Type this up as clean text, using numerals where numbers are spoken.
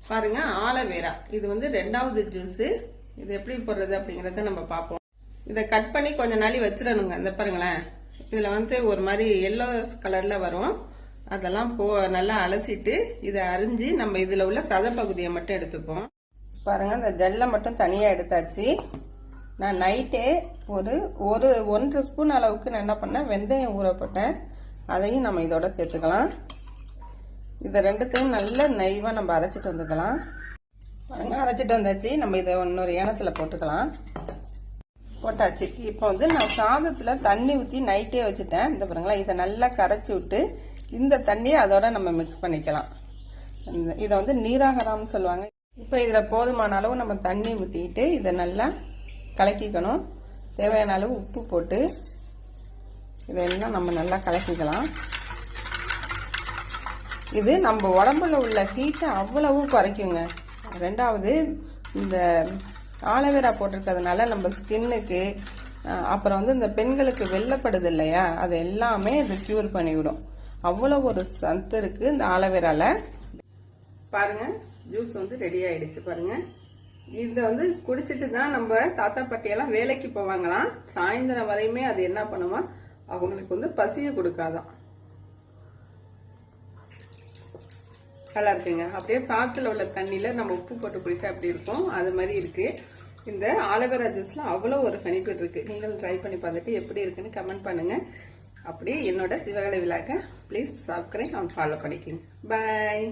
பாருங்க ஆலோவேரா இது வந்து 2வது ஜூஸ். இது எப்படி போடுறது அப்படிங்கறத நம்ம பார்ப்போம். இதை கட் பண்ணி கொஞ்ச நாளி வச்சிடணுங்க. இந்த பாருங்களேன், இதுல வந்து ஒரு மாதிரி எல்லோ கலர்ல வரும். அதெல்லாம் நல்லா அலசிட்டு இதை அரிஞ்சு நம்ம இதுல உள்ள சத பகுதியை மட்டும் எடுத்துப்போம். பாருங்க இந்த ஜெல்லை மட்டும் தனியா எடுத்தாச்சு. நான் நைட்டே ஒரு 1 ஸ்பூன் அளவுக்கு நான் என்ன பண்ணேன், வெந்தயம் ஊற போட்டேன். அதையும் நம்ம இதோட சேர்த்துக்கலாம். இதை ரெண்டுத்தையும் நல்ல நெய்வா நம்ம அரைச்சிட்டு வந்துக்கலாம். அரைச்சிட்டு வந்தாச்சு. நம்ம இதை இன்னொரு ஏனத்துல போட்டுக்கலாம். போட்டாச்சு. இப்போ வந்து நான் சாதத்துல தண்ணி ஊற்றி நைட்டே வச்சுட்டேன். இந்த பாருங்களா, இதை நல்லா கரைச்சி விட்டு இந்த தண்ணியை அதோட நம்ம மிக்ஸ் பண்ணிக்கலாம். இதை வந்து நீராகராம்னு சொல்லுவாங்க. இப்போ இதில் போதுமான அளவு நம்ம தண்ணி ஊற்றிக்கிட்டு இதை நல்லா கலக்கிக்கணும். தேவையான அளவு உப்பு போட்டு இதெல்லாம் நம்ம நல்லா கலக்கிக்கலாம். இது நம்ம உடம்புல உள்ள ஹீட்டை அவ்வளவு குறைக்குங்க. 2வது இந்த ஆலோவேரா போட்டிருக்கிறதுனால நம்ம ஸ்கின்னுக்கு, அப்புறம் வந்து இந்த பெண்களுக்கு வெள்ளப்படுது இல்லையா, அது எல்லாமே இது கியூர் பண்ணிவிடும். அவ்வளோ ஒரு சத்து இருக்கு இந்த ஆலோவேரால. பாருங்க ஜூஸ் வந்து ரெடி ஆயிடுச்சு. பாருங்க, இதை வந்து குடிச்சிட்டு தான் நம்ம தாத்தா பாட்டியெல்லாம் வேலைக்கு போவாங்களாம். சாயந்தரம் வரையுமே அது என்ன பண்ணுமா, அவங்களுக்கு வந்து பசியை கொடுக்காதான். நல்லா இருக்குங்க. அப்படியே சாத்துல உள்ள தண்ணியில நம்ம உப்பு போட்டு குடிச்சா அப்படி இருக்கும், அது மாதிரி இருக்கு. இந்த ஆலோவேரா ஜூஸ்ல அவ்வளோ ஒரு பெனிஃபிட் இருக்கு. நீங்களும் ட்ரை பண்ணி பார்த்துட்டு எப்படி இருக்குன்னு கமெண்ட் பண்ணுங்க. அப்படியே என்னோட சிவகலை விழாக்க ப்ளீஸ் சப்ஸ்கிரைப் அண்ட் ஃபாலோ பண்ணிக்கோங்க. பாய்.